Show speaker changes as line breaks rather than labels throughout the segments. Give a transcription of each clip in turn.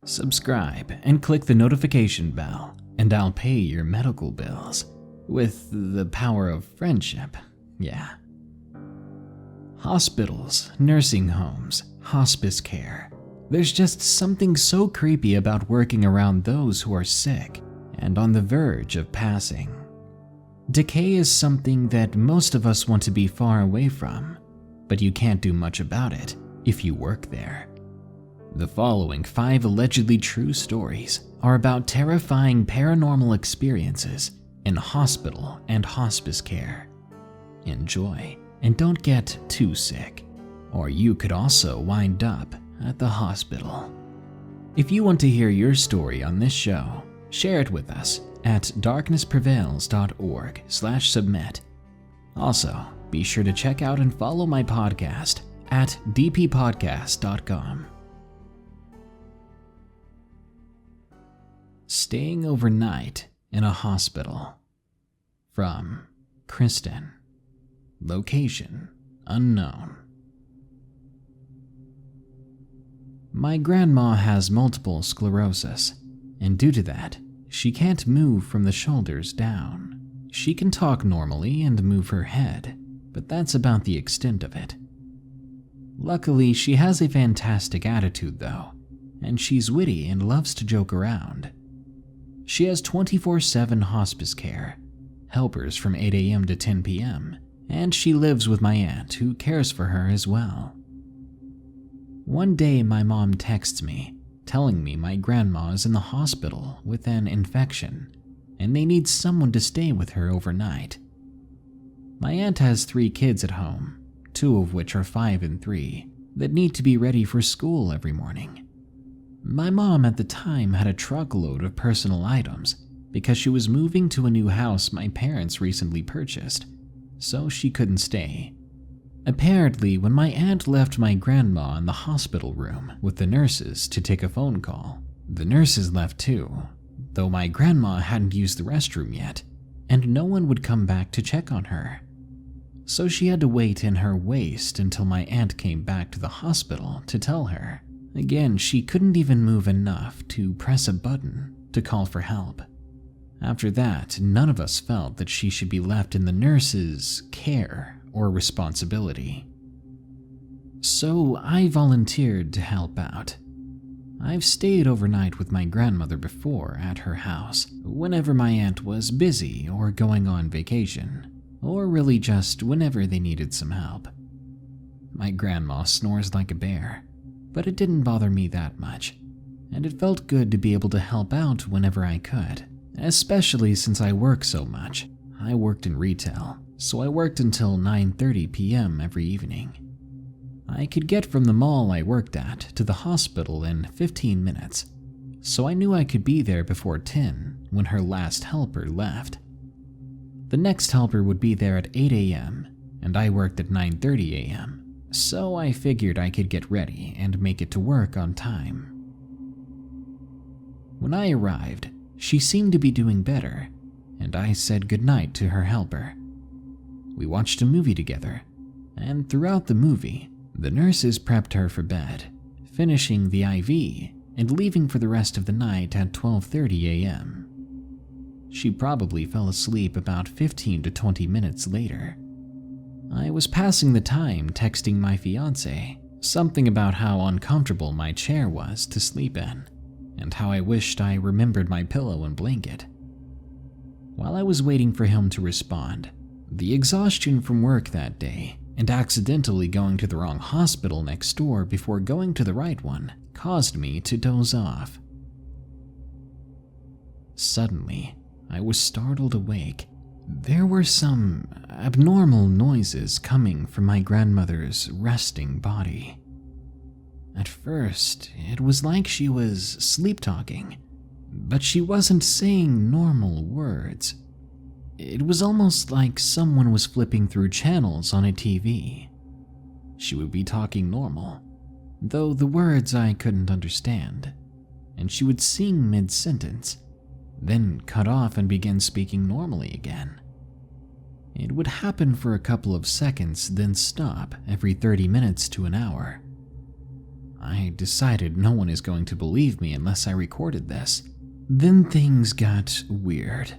subscribe, and click the notification bell, and I'll pay your medical bills. With the power of friendship, yeah. Hospitals, nursing homes, hospice care. There's just something so creepy about working around those who are sick and on the verge of passing. Decay is something that most of us want to be far away from, but you can't do much about it if you work there. The following 5 allegedly true stories are about terrifying paranormal experiences in hospital and hospice care. Enjoy, and don't get too sick, or you could also wind up at the hospital. If you want to hear your story on this show, share it with us at darknessprevails.org/submit. Also, be sure to check out and follow my podcast at dppodcast.com. Staying overnight in a hospital. From Kristen. Location unknown. My grandma has multiple sclerosis, and due to that, she can't move from the shoulders down. She can talk normally and move her head, but that's about the extent of it. Luckily, she has a fantastic attitude though, and she's witty and loves to joke around. She has 24/7 hospice care, helpers from 8 a.m. to 10 p.m., and she lives with my aunt who cares for her as well. One day my mom texts me, telling me my grandma is in the hospital with an infection, and they need someone to stay with her overnight. My aunt has 3 kids at home, 2 of which are 5 and 3, that need to be ready for school every morning. My mom at the time had a truckload of personal items because she was moving to a new house my parents recently purchased, so she couldn't stay. Apparently, when my aunt left my grandma in the hospital room with the nurses to take a phone call, the nurses left too, though my grandma hadn't used the restroom yet, and no one would come back to check on her. So she had to wait in her waist until my aunt came back to the hospital to tell her. Again, she couldn't even move enough to press a button to call for help. After that, none of us felt that she should be left in the nurse's care or responsibility. So I volunteered to help out. I've stayed overnight with my grandmother before at her house, whenever my aunt was busy or going on vacation, or really just whenever they needed some help. My grandma snores like a bear, but it didn't bother me that much, and it felt good to be able to help out whenever I could, especially since I work so much. I worked in retail, so I worked until 9:30 p.m. every evening. I could get from the mall I worked at to the hospital in 15 minutes, so I knew I could be there before 10 when her last helper left. The next helper would be there at 8 a.m., and I worked at 9:30 a.m., so I figured I could get ready and make it to work on time. When I arrived, she seemed to be doing better, and I said goodnight to her helper. We watched a movie together, and throughout the movie, the nurses prepped her for bed, finishing the IV and leaving for the rest of the night at 12:30 a.m. She probably fell asleep about 15 to 20 minutes later. I was passing the time texting my fiancé, something about how uncomfortable my chair was to sleep in, and how I wished I remembered my pillow and blanket. While I was waiting for him to respond, the exhaustion from work that day and accidentally going to the wrong hospital next door before going to the right one caused me to doze off. Suddenly, I was startled awake. There were some abnormal noises coming from my grandmother's resting body. At first, it was like she was sleep-talking, but she wasn't saying normal words. It was almost like someone was flipping through channels on a TV. She would be talking normal, though the words I couldn't understand, and she would sing mid-sentence, then cut off and begin speaking normally again. It would happen for a couple of seconds, then stop every 30 minutes to an hour. I decided no one is going to believe me unless I recorded this. Then things got weird.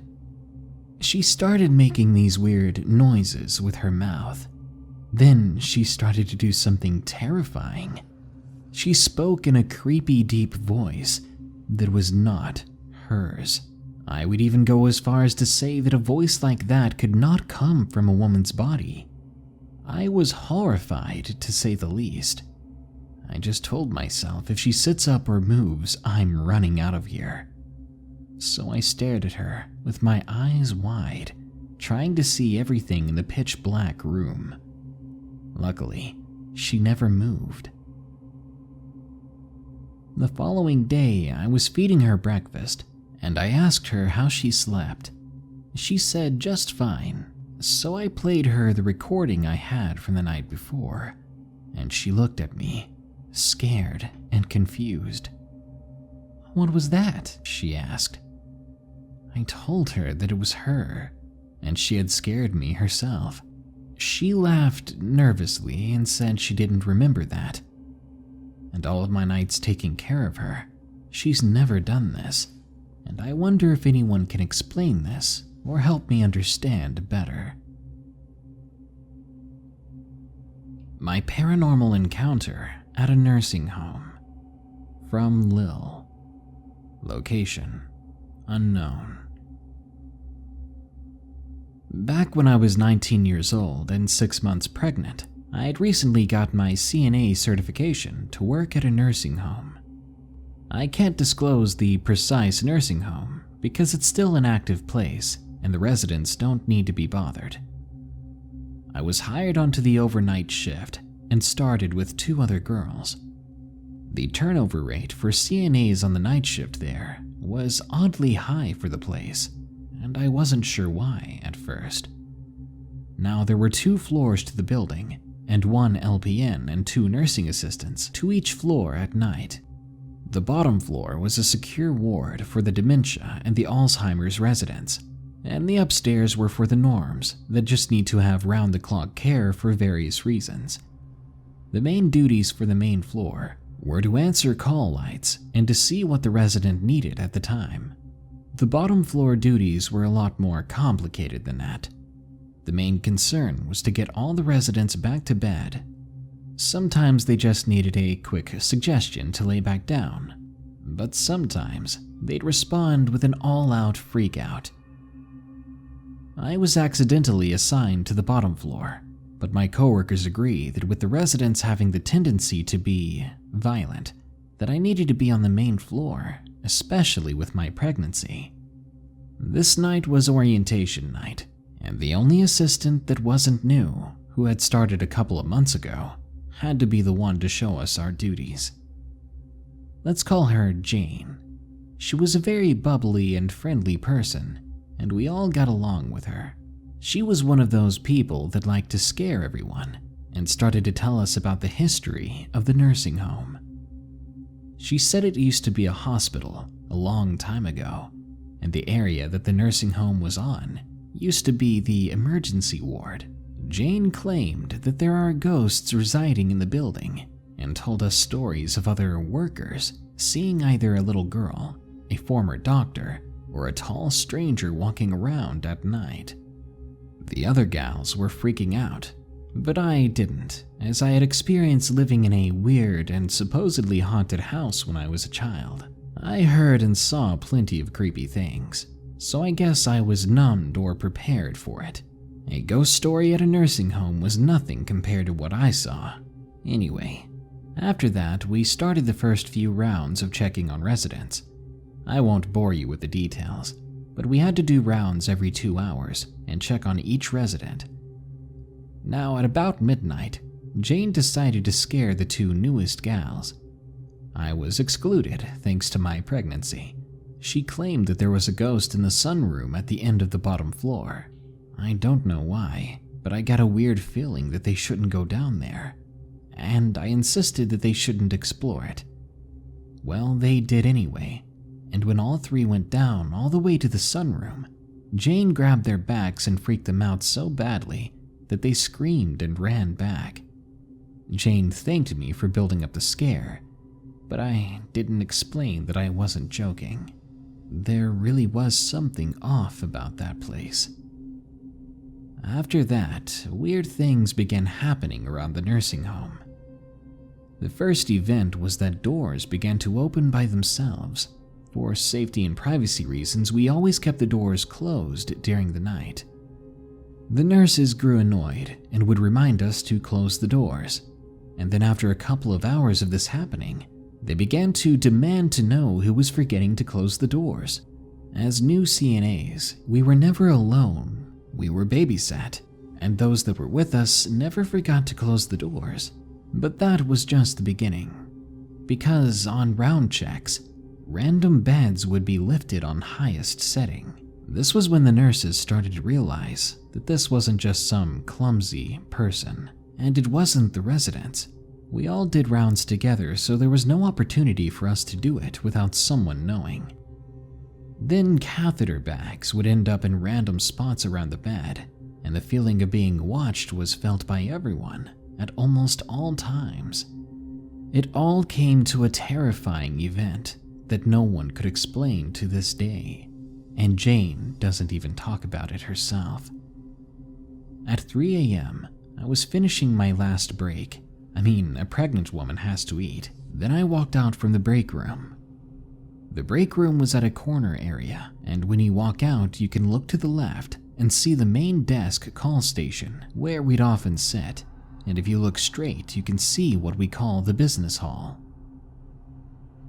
She started making these weird noises with her mouth. Then she started to do something terrifying. She spoke in a creepy, deep voice that was not hers. I would even go as far as to say that a voice like that could not come from a woman's body. I was horrified, to say the least. I just told myself if she sits up or moves, I'm running out of here. So I stared at her with my eyes wide, trying to see everything in the pitch black room. Luckily, she never moved. The following day, I was feeding her breakfast, and I asked her how she slept. She said just fine, so I played her the recording I had from the night before, and she looked at me, scared and confused. "What was that?" she asked. I told her that it was her, and she had scared me herself. She laughed nervously and said she didn't remember that. And all of my nights taking care of her, she's never done this, and I wonder if anyone can explain this or help me understand better. My paranormal encounter at a nursing home. From Lil. Location unknown. Back when I was 19 years old and 6 months pregnant, I had recently got my CNA certification to work at a nursing home. I can't disclose the precise nursing home because it's still an active place and the residents don't need to be bothered. I was hired onto the overnight shift and started with 2 other girls. The turnover rate for CNAs on the night shift there was oddly high for the place, and I wasn't sure why at first. Now, there were 2 floors to the building, and 1 LPN and 2 nursing assistants to each floor at night. The bottom floor was a secure ward for the dementia and the Alzheimer's residents, and the upstairs were for the norms that just need to have round-the-clock care for various reasons. The main duties for the main floor were to answer call lights and to see what the resident needed at the time. The bottom floor duties were a lot more complicated than that. The main concern was to get all the residents back to bed. Sometimes they just needed a quick suggestion to lay back down, but sometimes they'd respond with an all-out freak-out. I was accidentally assigned to the bottom floor, but my coworkers agree that with the residents having the tendency to be violent, that I needed to be on the main floor, especially with my pregnancy. This night was orientation night, and the only assistant that wasn't new, who had started a couple of months ago, had to be the one to show us our duties. Let's call her Jane. She was a very bubbly and friendly person, and we all got along with her. She was one of those people that liked to scare everyone, and started to tell us about the history of the nursing home. She said it used to be a hospital a long time ago, and the area that the nursing home was on used to be the emergency ward. Jane claimed that there are ghosts residing in the building and told us stories of other workers seeing either a little girl, a former doctor, or a tall stranger walking around at night. The other gals were freaking out, but I didn't, as I had experienced living in a weird and supposedly haunted house when I was a child. I heard and saw plenty of creepy things, so I guess I was numbed or prepared for it. A ghost story at a nursing home was nothing compared to what I saw. Anyway, after that, we started the first few rounds of checking on residents. I won't bore you with the details, but we had to do rounds every 2 hours and check on each resident. Now, at about midnight, Jane decided to scare the 2 newest gals. I was excluded thanks to my pregnancy. She claimed that there was a ghost in the sunroom at the end of the bottom floor. I don't know why, but I got a weird feeling that they shouldn't go down there, and I insisted that they shouldn't explore it. Well, they did anyway, and when all 3 went down all the way to the sunroom, Jane grabbed their backs and freaked them out so badly that they screamed and ran back. Jane thanked me for building up the scare but I didn't explain that I wasn't joking. There really was something off about that place. After that, weird things began happening around the nursing home. The first event was that doors began to open by themselves. For safety and privacy reasons, we always kept the doors closed during the night. The nurses grew annoyed and would remind us to close the doors, and then after a couple of hours of this happening, they began to demand to know who was forgetting to close the doors. As new CNAs, we were never alone, we were babysat, and those that were with us never forgot to close the doors. But that was just the beginning, because on round checks, random beds would be lifted on highest setting. This was when the nurses started to realize that this wasn't just some clumsy person, and it wasn't the residents. We all did rounds together, so there was no opportunity for us to do it without someone knowing. Then catheter bags would end up in random spots around the bed, and the feeling of being watched was felt by everyone at almost all times. It all came to a terrifying event that no one could explain to this day, and Jane doesn't even talk about it herself. At 3 a.m., I was finishing my last break. A pregnant woman has to eat. Then I walked out from the break room. The break room was at a corner area, and when you walk out, you can look to the left and see the main desk call station where we'd often sit, and if you look straight, you can see what we call the business hall.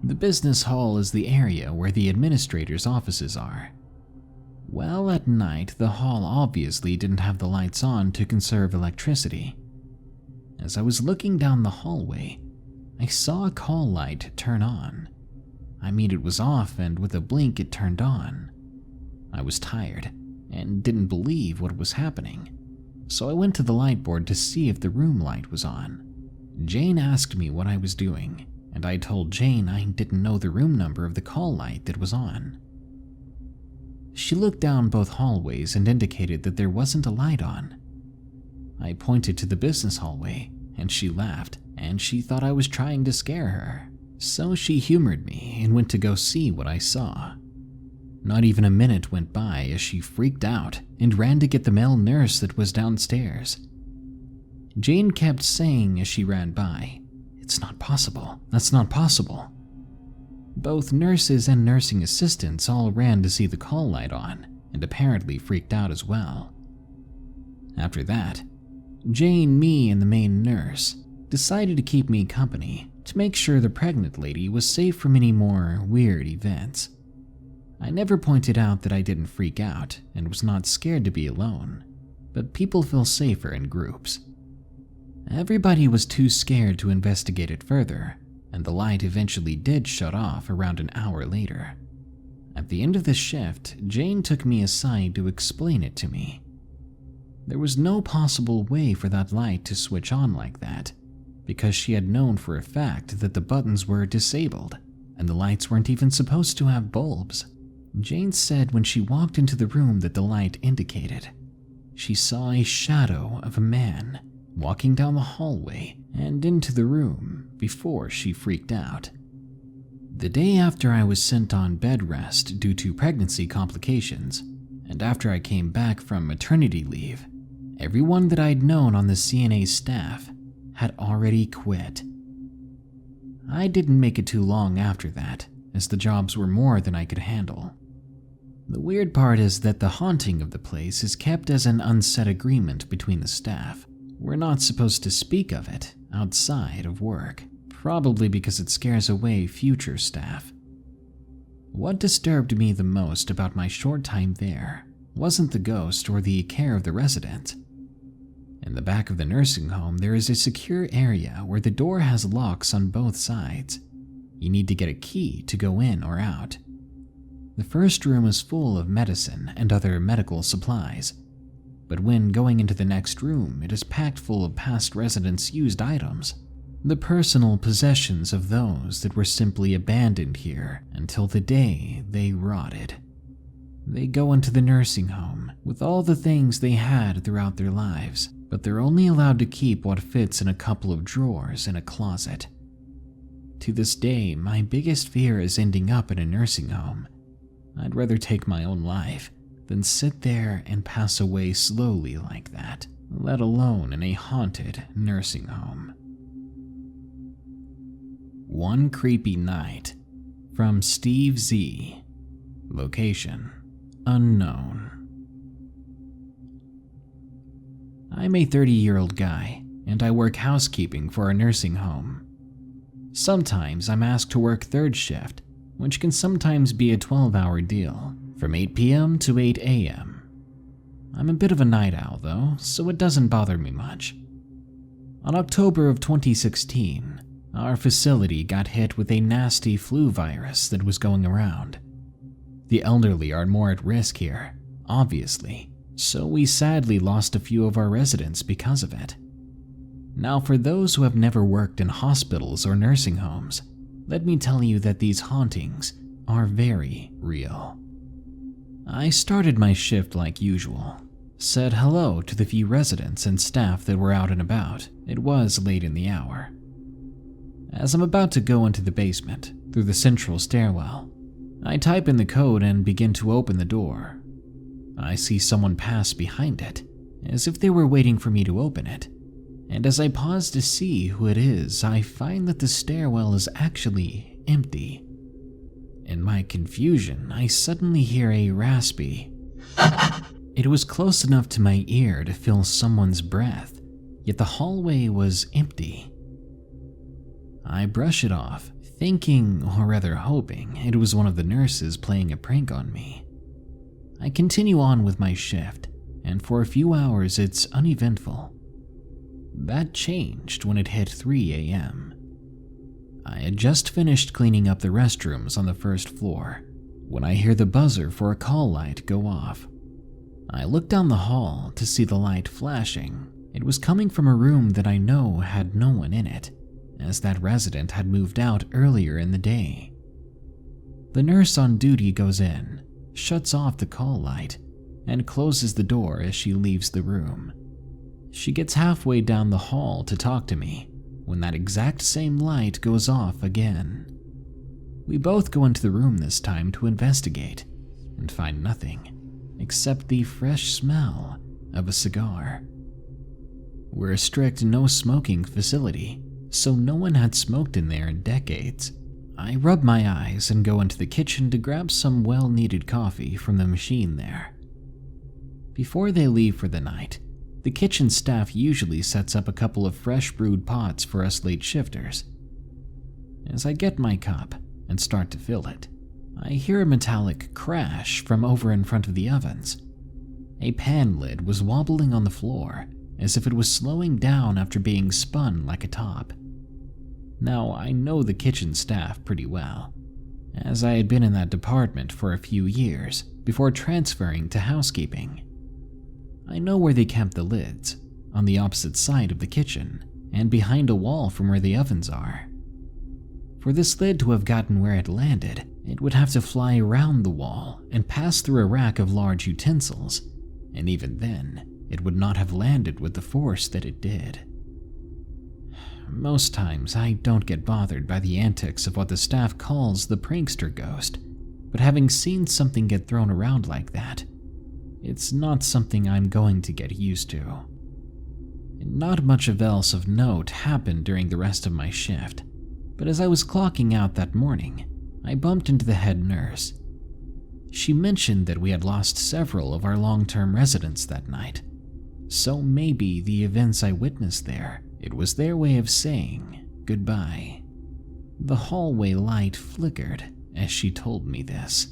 The business hall is the area where the administrator's offices are. Well, at night, the hall obviously didn't have the lights on to conserve electricity. As I was looking down the hallway, I saw a call light turn on. It was off, and with a blink it turned on. I was tired and didn't believe what was happening, so I went to the light board to see if the room light was on. Jane asked me what I was doing, and I told Jane I didn't know the room number of the call light that was on. She looked down both hallways and indicated that there wasn't a light on. I pointed to the business hallway, and she laughed, and she thought I was trying to scare her. So she humored me and went to go see what I saw. Not even a minute went by as she freaked out and ran to get the male nurse that was downstairs. Jane kept saying as she ran by, "It's not possible, that's not possible." Both nurses and nursing assistants all ran to see the call light on and apparently freaked out as well. After that, Jane, me, and the main nurse decided to keep me company to make sure the pregnant lady was safe from any more weird events. I never pointed out that I didn't freak out and was not scared to be alone, but people feel safer in groups. Everybody was too scared to investigate it further, and the light eventually did shut off around an hour later. At the end of the shift, Jane took me aside to explain it to me. There was no possible way for that light to switch on like that, because she had known for a fact that the buttons were disabled, and the lights weren't even supposed to have bulbs. Jane said when she walked into the room that the light indicated, she saw a shadow of a man walking down the hallway and into the room before she freaked out. The day after I was sent on bed rest due to pregnancy complications, and after I came back from maternity leave, everyone that I'd known on the CNA staff had already quit. I didn't make it too long after that, as the jobs were more than I could handle. The weird part is that the haunting of the place is kept as an unsaid agreement between the staff. We're not supposed to speak of it outside of work, probably because it scares away future staff. What disturbed me the most about my short time there wasn't the ghost or the care of the residents. In the back of the nursing home, there is a secure area where the door has locks on both sides. You need to get a key to go in or out. The first room is full of medicine and other medical supplies, but when going into the next room, it is packed full of past residents' used items, the personal possessions of those that were simply abandoned here until the day they rotted. They go into the nursing home with all the things they had throughout their lives, but they're only allowed to keep what fits in a couple of drawers in a closet. To this day, my biggest fear is ending up in a nursing home. I'd rather take my own life than sit there and pass away slowly like that, let alone in a haunted nursing home. One creepy night, from Steve Z. Location unknown. I'm a 30-year-old guy, and I work housekeeping for a nursing home. Sometimes I'm asked to work third shift, which can sometimes be a 12-hour deal, from 8 p.m. to 8 a.m. I'm a bit of a night owl though, so it doesn't bother me much. On October of 2016, our facility got hit with a nasty flu virus that was going around. The elderly are more at risk here, obviously, so we sadly lost a few of our residents because of it. Now, for those who have never worked in hospitals or nursing homes, let me tell you that these hauntings are very real. I started my shift like usual, said hello to the few residents and staff that were out and about. It was late in the hour. As I'm about to go into the basement through the central stairwell, I type in the code and begin to open the door. I see someone pass behind it, as if they were waiting for me to open it. And as I pause to see who it is, I find that the stairwell is actually empty. In my confusion, I suddenly hear a raspy. It was close enough to my ear to feel someone's breath, yet the hallway was empty. I brush it off, thinking, or rather hoping, it was one of the nurses playing a prank on me. I continue on with my shift, and for a few hours it's uneventful. That changed when it hit 3 a.m. I had just finished cleaning up the restrooms on the first floor when I hear the buzzer for a call light go off. I look down the hall to see the light flashing. It was coming from a room that I know had no one in it, as that resident had moved out earlier in the day. The nurse on duty goes in, shuts off the call light, and closes the door as she leaves the room. She gets halfway down the hall to talk to me when that exact same light goes off again. We both go into the room this time to investigate and find nothing except the fresh smell of a cigar. We're a strict no-smoking facility, so no one had smoked in there in decades. I rub my eyes and go into the kitchen to grab some well-needed coffee from the machine there. Before they leave for the night, the kitchen staff usually sets up a couple of fresh brewed pots for us late shifters. As I get my cup and start to fill it, I hear a metallic crash from over in front of the ovens. A pan lid was wobbling on the floor as if it was slowing down after being spun like a top. Now, I know the kitchen staff pretty well, as I had been in that department for a few years before transferring to housekeeping. I know where they kept the lids, on the opposite side of the kitchen and behind a wall from where the ovens are. For this lid to have gotten where it landed, it would have to fly around the wall and pass through a rack of large utensils, and even then, it would not have landed with the force that it did. Most times, I don't get bothered by the antics of what the staff calls the prankster ghost, but having seen something get thrown around like that, it's not something I'm going to get used to. Not much else of note happened during the rest of my shift, but as I was clocking out that morning, I bumped into the head nurse. She mentioned that we had lost several of our long-term residents that night, so maybe the events I witnessed there, it was their way of saying goodbye. The hallway light flickered as she told me this.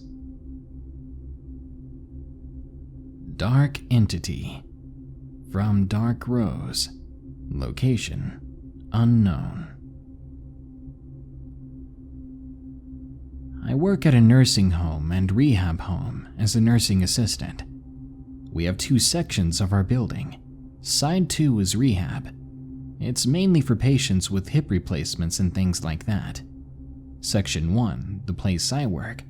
Dark Entity, from DarkRoze, location unknown. I work at a nursing home and rehab home as a nursing assistant. We have two sections of our building. Side 2 is rehab. It's mainly for patients with hip replacements and things like that. Section 1, the place I work,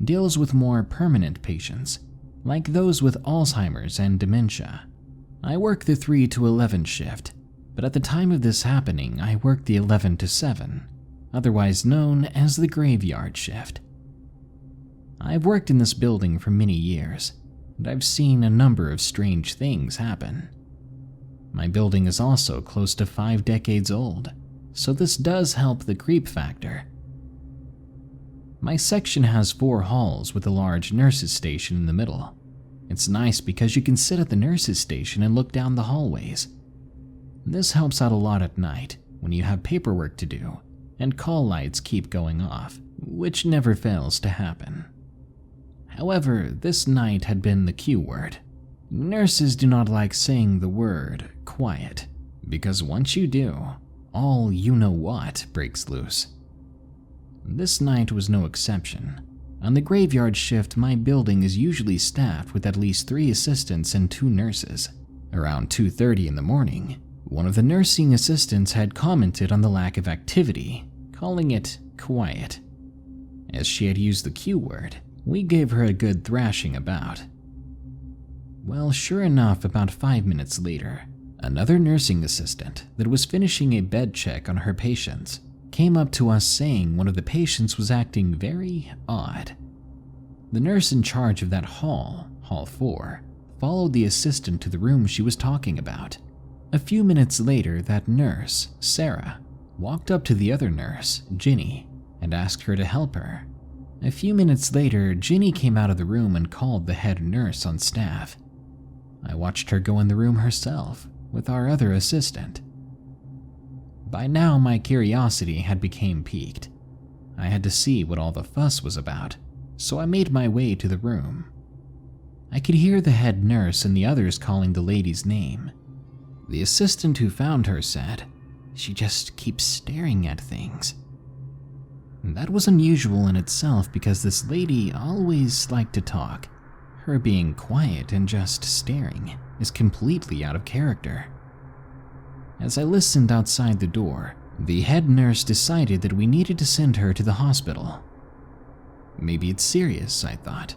deals with more permanent patients, like those with Alzheimer's and dementia. I work the 3 to 11 shift, but at the time of this happening, I work the 11 to 7. otherwise known as the graveyard shift. I've worked in this building for many years, and I've seen a number of strange things happen. My building is also close to 5 decades old, so this does help the creep factor. My section has 4 halls with a large nurses' station in the middle. It's nice because you can sit at the nurses' station and look down the hallways. This helps out a lot at night when you have paperwork to do and call lights keep going off, which never fails to happen. However, this night had been the Q word. Nurses do not like saying the word quiet, because once you do, all you-know-what breaks loose. This night was no exception. On the graveyard shift, my building is usually staffed with at least 3 assistants and 2 nurses. Around 2:30 in the morning, one of the nursing assistants had commented on the lack of activity, calling it quiet. As she had used the Q word, we gave her a good thrashing about. Well, sure enough, about 5 minutes later, another nursing assistant that was finishing a bed check on her patients came up to us saying one of the patients was acting very odd. The nurse in charge of that hall, Hall 4, followed the assistant to the room she was talking about. A few minutes later, that nurse, Sarah, walked up to the other nurse, Ginny, and asked her to help her. A few minutes later, Ginny came out of the room and called the head nurse on staff. I watched her go in the room herself with our other assistant. By now, my curiosity had become piqued. I had to see what all the fuss was about, so I made my way to the room. I could hear the head nurse and the others calling the lady's name. The assistant who found her said, "She just keeps staring at things." That was unusual in itself because this lady always liked to talk. Her being quiet and just staring is completely out of character. As I listened outside the door, the head nurse decided that we needed to send her to the hospital. Maybe it's serious, I thought,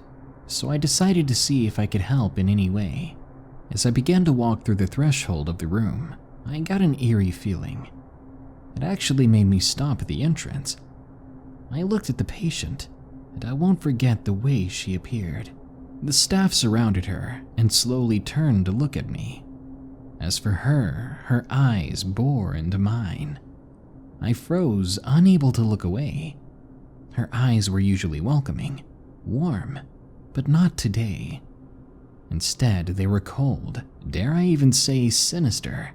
so I decided to see if I could help in any way. As I began to walk through the threshold of the room, I got an eerie feeling. It actually made me stop at the entrance. I looked at the patient, and I won't forget the way she appeared. The staff surrounded her and slowly turned to look at me. As for her, her eyes bore into mine. I froze, unable to look away. Her eyes were usually welcoming, warm, but not today. Instead, they were cold, dare I even say sinister.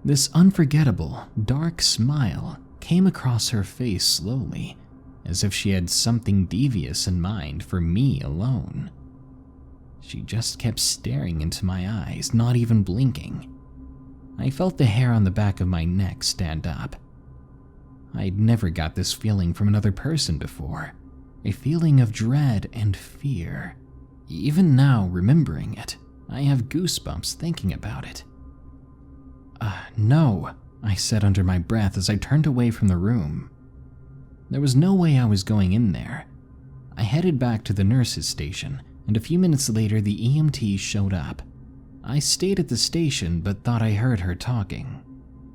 This unforgettable, dark smile came across her face slowly, as if she had something devious in mind for me alone. She just kept staring into my eyes, not even blinking. I felt the hair on the back of my neck stand up. I'd never got this feeling from another person before, a feeling of dread and fear. Even now, remembering it, I have goosebumps thinking about it. No, I said under my breath as I turned away from the room. There was no way I was going in there. I headed back to the nurse's station, and a few minutes later the EMT showed up. I stayed at the station but thought I heard her talking.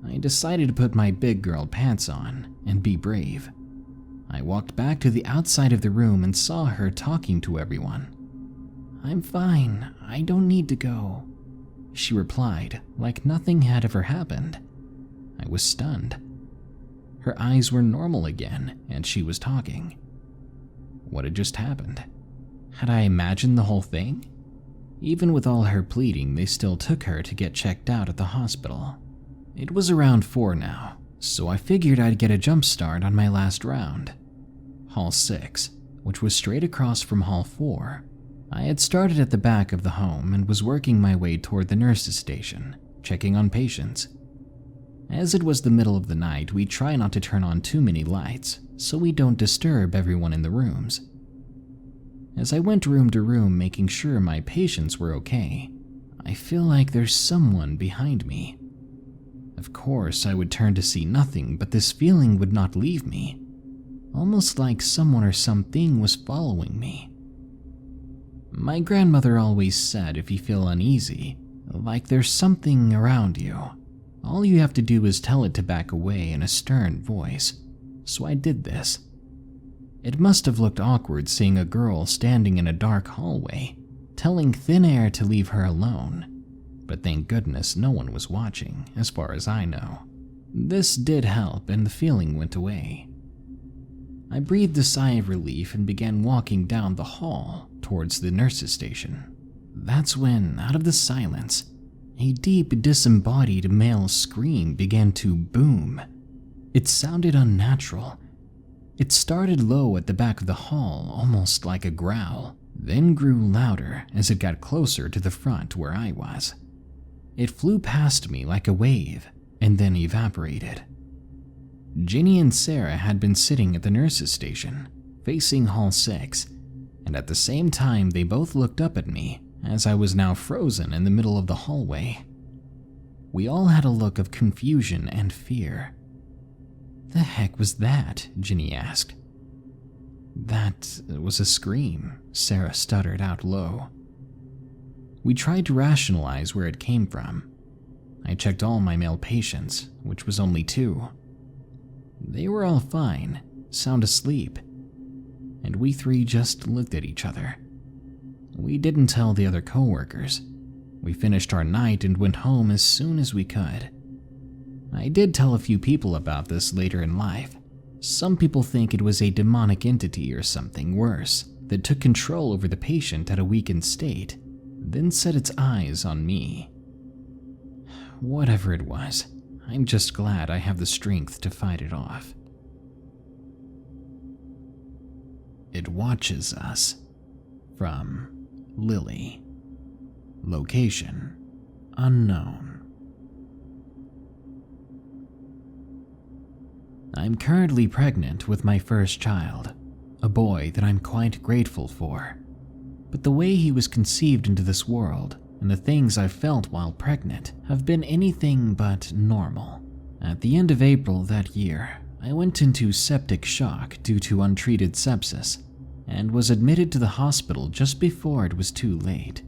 I decided to put my big girl pants on and be brave. I walked back to the outside of the room and saw her talking to everyone. "I'm fine, I don't need to go," she replied, like nothing had ever happened. I was stunned. Her eyes were normal again, and she was talking. What had just happened? Had I imagined the whole thing? Even with all her pleading, they still took her to get checked out at the hospital. It was around 4 now, so I figured I'd get a jump start on my last round. Hall 6, which was straight across from Hall 4. I had started at the back of the home and was working my way toward the nurse's station, checking on patients. As it was the middle of the night, we try not to turn on too many lights so we don't disturb everyone in the rooms. As I went room to room making sure my patients were okay, I feel like there's someone behind me. Of course, I would turn to see nothing, but this feeling would not leave me, almost like someone or something was following me. My grandmother always said if you feel uneasy, like there's something around you, all you have to do is tell it to back away in a stern voice. so I did this. It must have looked awkward seeing a girl standing in a dark hallway, telling thin air to leave her alone, but thank goodness no one was watching, as far as I know. This did help, and the feeling went away. I breathed a sigh of relief and began walking down the hall towards the nurse's station. That's when, out of the silence, a deep, disembodied male scream began to boom. It sounded unnatural. It started low at the back of the hall, almost like a growl, then grew louder as it got closer to the front where I was. It flew past me like a wave, and then evaporated. Ginny and Sarah had been sitting at the nurse's station, facing Hall 6, and at the same time they both looked up at me as I was now frozen in the middle of the hallway. We all had a look of confusion and fear. "The heck was that?" Ginny asked. "That was a scream," Sarah stuttered out low. We tried to rationalize where it came from. I checked all my male patients, which was only 2. They were all fine, sound asleep, and we 3 just looked at each other. We didn't tell the other coworkers. We finished our night and went home as soon as we could. I did tell a few people about this later in life. Some people think it was a demonic entity or something worse that took control over the patient at a weakened state, then set its eyes on me. Whatever it was, I'm just glad I have the strength to fight it off. It watches us. From Lily. Location unknown. I'm currently pregnant with my first child, a boy that I'm quite grateful for. But the way he was conceived into this world and the things I've felt while pregnant have been anything but normal. At the end of April that year, I went into septic shock due to untreated sepsis and was admitted to the hospital just before it was too late.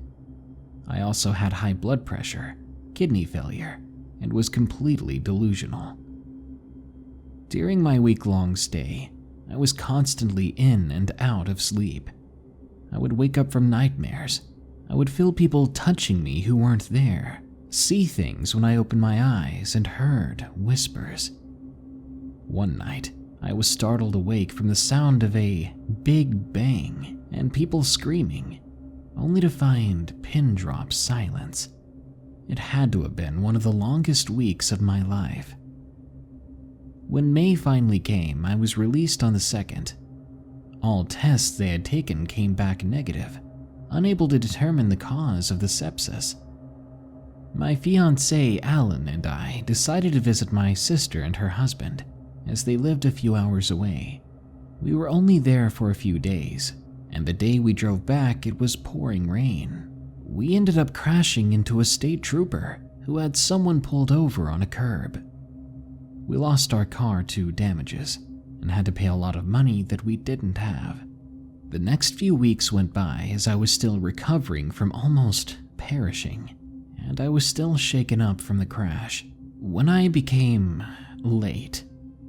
I also had high blood pressure, kidney failure, and was completely delusional. During my week-long stay, I was constantly in and out of sleep. I would wake up from nightmares. I would feel people touching me who weren't there, see things when I opened my eyes, and heard whispers. One night, I was startled awake from the sound of a big bang and people screaming, only to find pin-drop silence. It had to have been one of the longest weeks of my life. When May finally came, I was released on the 2nd. All tests they had taken came back negative, unable to determine the cause of the sepsis. My fiancé, Alan, and I decided to visit my sister and her husband, as they lived a few hours away. We were only there for a few days, and the day we drove back, it was pouring rain. We ended up crashing into a state trooper who had someone pulled over on a curb. We lost our car to damages and had to pay a lot of money that we didn't have. The next few weeks went by as I was still recovering from almost perishing, and I was still shaken up from the crash. When I became late,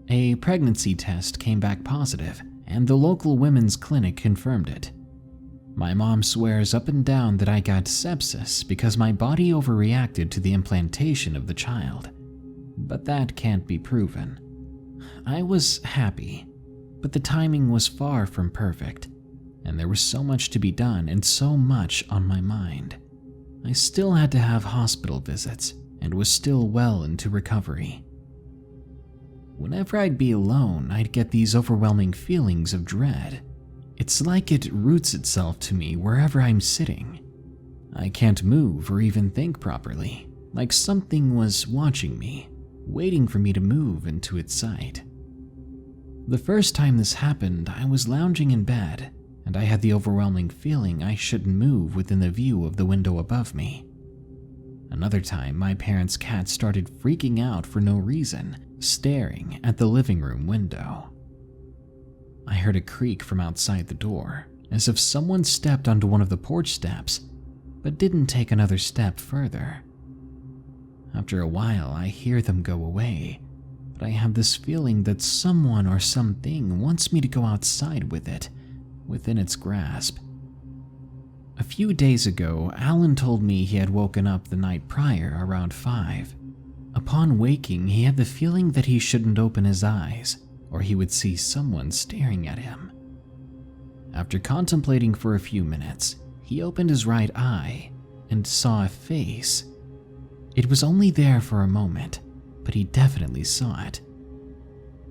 a pregnancy test came back positive, and the local women's clinic confirmed it. My mom swears up and down that I got sepsis because my body overreacted to the implantation of the child, but that can't be proven. I was happy, but the timing was far from perfect, and there was so much to be done and so much on my mind. I still had to have hospital visits and was still well into recovery. Whenever I'd be alone, I'd get these overwhelming feelings of dread. It's like it roots itself to me wherever I'm sitting. I can't move or even think properly, like something was watching me, waiting for me to move into its sight. The first time this happened, I was lounging in bed, and I had the overwhelming feeling I shouldn't move within the view of the window above me. Another time, my parents' cat started freaking out for no reason, staring at the living room window. I heard a creak from outside the door, as if someone stepped onto one of the porch steps, but didn't take another step further. After a while, I hear them go away, but I have this feeling that someone or something wants me to go outside with it, within its grasp. A few days ago, Alan told me he had woken up the night prior around 5. Upon waking, he had the feeling that he shouldn't open his eyes, or he would see someone staring at him. After contemplating for a few minutes, he opened his right eye and saw a face. It was only there for a moment, but he definitely saw it.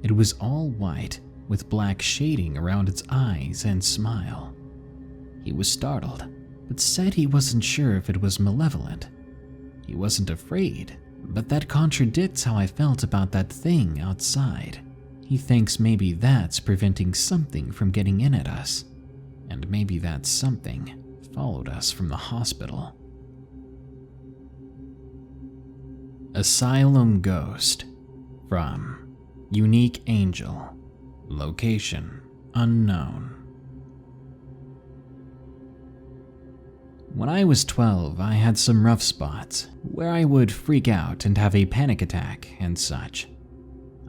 It was all white, with black shading around its eyes and smile. He was startled, but said he wasn't sure if it was malevolent. He wasn't afraid, but that contradicts how I felt about that thing outside. He thinks maybe that's preventing something from getting in at us, and maybe that something followed us from the hospital. Asylum Ghost, from Unique Angel, location unknown. When I was 12, I had some rough spots where I would freak out and have a panic attack and such.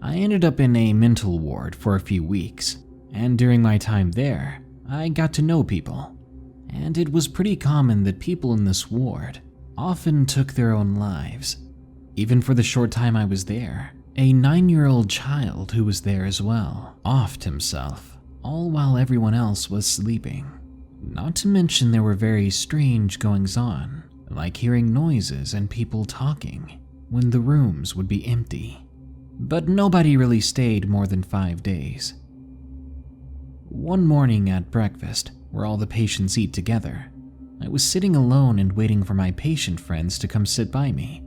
I ended up in a mental ward for a few weeks, and during my time there, I got to know people, and it was pretty common that people in this ward often took their own lives. Even for the short time I was there, a 9-year-old child who was there as well offed himself, all while everyone else was sleeping. Not to mention there were very strange goings-on, like hearing noises and people talking when the rooms would be empty. But nobody really stayed more than 5 days. One morning at breakfast, where all the patients eat together, I was sitting alone and waiting for my patient friends to come sit by me.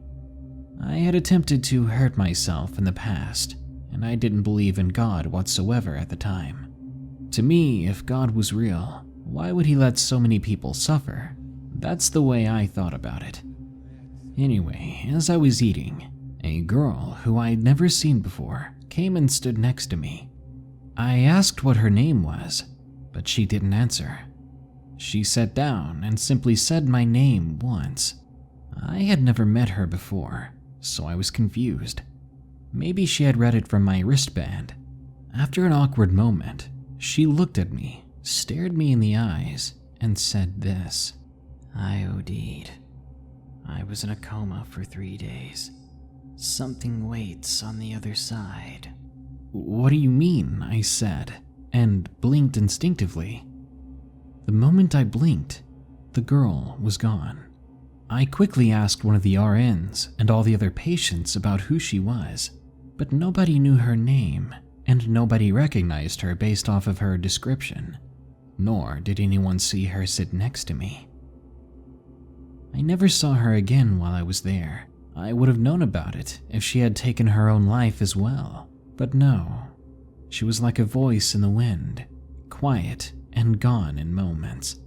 I had attempted to hurt myself in the past, and I didn't believe in God whatsoever at the time. To me, if God was real, why would he let so many people suffer? That's the way I thought about it. Anyway, as I was eating, a girl who I'd never seen before came and stood next to me. I asked what her name was, but she didn't answer. She sat down and simply said my name once. I had never met her before, so I was confused. Maybe she had read it from my wristband. After an awkward moment, she looked at me, stared me in the eyes, and said this: "I OD'd. I was in a coma for 3 days. Something waits on the other side." "What do you mean?" I said, and blinked instinctively. The moment I blinked, the girl was gone. I quickly asked one of the RNs and all the other patients about who she was, but nobody knew her name, and nobody recognized her based off of her description, nor did anyone see her sit next to me. I never saw her again while I was there. I would have known about it if she had taken her own life as well, but no. She was like a voice in the wind, quiet and gone in moments.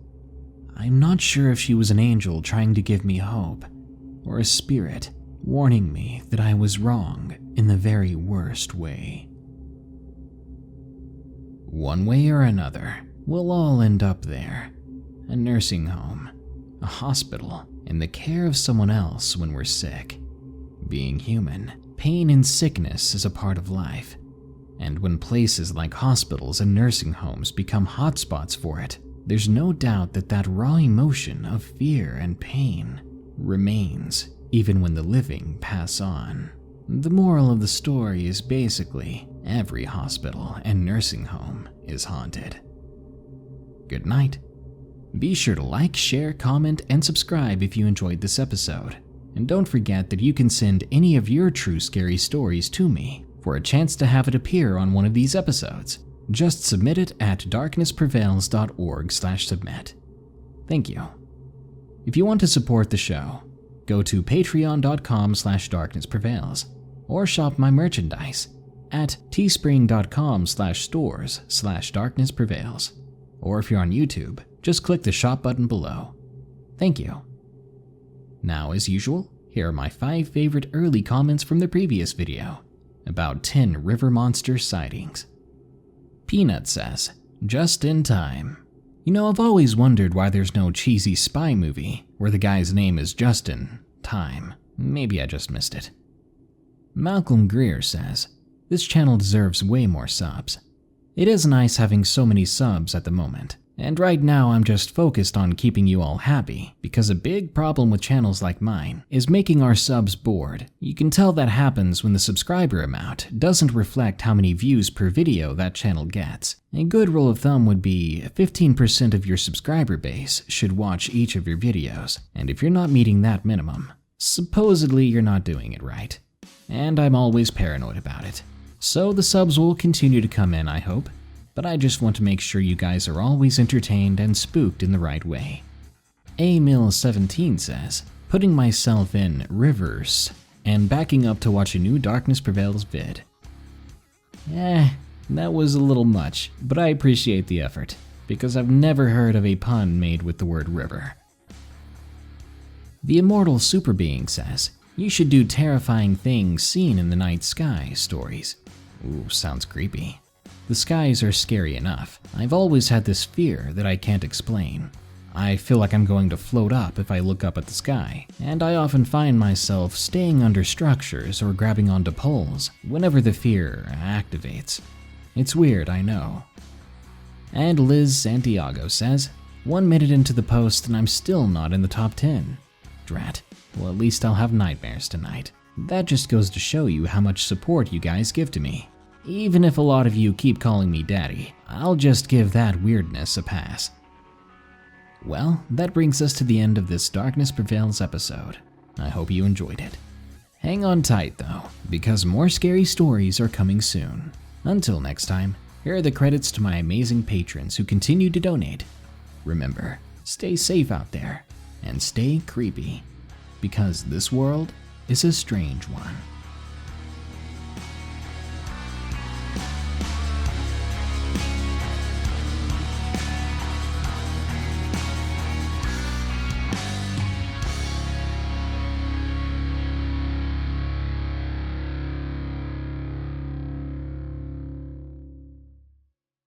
I'm not sure if she was an angel trying to give me hope, or a spirit warning me that I was wrong in the very worst way. One way or another, we'll all end up there. A nursing home, a hospital, in the care of someone else when we're sick. Being human, pain and sickness is a part of life, and when places like hospitals and nursing homes become hotspots for it, there's no doubt that that raw emotion of fear and pain remains even when the living pass on. The moral of the story is basically every hospital and nursing home is haunted. Good night. Be sure to like, share, comment, and subscribe if you enjoyed this episode. And don't forget that you can send any of your true scary stories to me for a chance to have it appear on one of these episodes. Just submit it at darknessprevails.org/submit. Thank you. If you want to support the show, go to patreon.com/darknessprevails or shop my merchandise at teespring.com/stores/darknessprevails. Or if you're on YouTube, just click the shop button below. Thank you. Now, as usual, here are my 5 favorite early comments from the previous video about 10 river monster sightings. Peanut says, "Just in time. You know, I've always wondered why there's no cheesy spy movie where the guy's name is Justin Time. Maybe I just missed it." Malcolm Greer says, This channel deserves way more subs. It is nice having so many subs at the moment, and right now I'm just focused on keeping you all happy, because a big problem with channels like mine is making our subs bored. You can tell that happens when the subscriber amount doesn't reflect how many views per video that channel gets. A good rule of thumb would be 15% of your subscriber base should watch each of your videos, and if you're not meeting that minimum, supposedly you're not doing it right. And I'm always paranoid about it. So the subs will continue to come in, I hope, but I just want to make sure you guys are always entertained and spooked in the right way. AMill17 says, putting myself in reverse and backing up to watch a new Darkness Prevails vid. That was a little much, but I appreciate the effort, because I've never heard of a pun made with the word river. The Immortal Super Being says, you should do terrifying things seen in the night sky stories. Ooh, sounds creepy. The skies are scary enough. I've always had this fear that I can't explain. I feel like I'm going to float up if I look up at the sky, and I often find myself staying under structures or grabbing onto poles whenever the fear activates. It's weird, I know. And Liz Santiago says, 1 minute into the post and I'm still not in the top 10. Drat. Well, at least I'll have nightmares tonight. That just goes to show you how much support you guys give to me. Even if a lot of you keep calling me daddy, I'll just give that weirdness a pass. Well, that brings us to the end of this Darkness Prevails episode. I hope you enjoyed it. Hang on tight though, because more scary stories are coming soon. Until next time, here are the credits to my amazing patrons who continue to donate. Remember, stay safe out there, and stay creepy, because this world is a strange one.